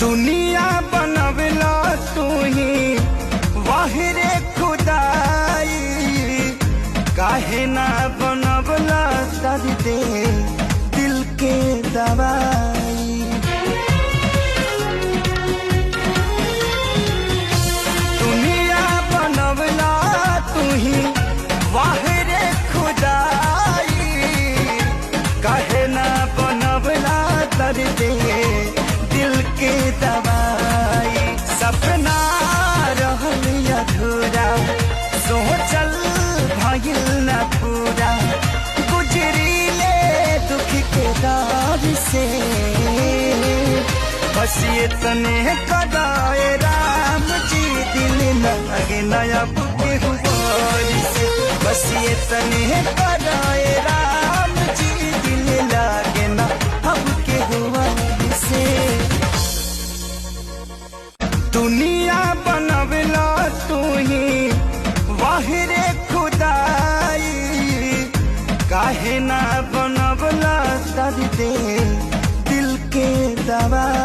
दुनिया बनवला तू ही वाहिरे खुदाई, काहे ना बनवला दर्द दिल के दवाई। दुनिया बनवला तू ही वाहिरे खुदाई, काहे ना बनवला दर्द दिल के दवाई। सपना रहल अधूरा सोचल भइल न पूरा, गुजरीले दुख के दौर से बस ये तने कदाए राम जी दिल लगे नया बुके हुआ से। बस ये तने कदाए राम जी दिल लगे ना अब के हुआ से। दुनिया बनवला तू ही वाहिरे खुदाई, काहे ना बनवला दर्द दिल के दवाई।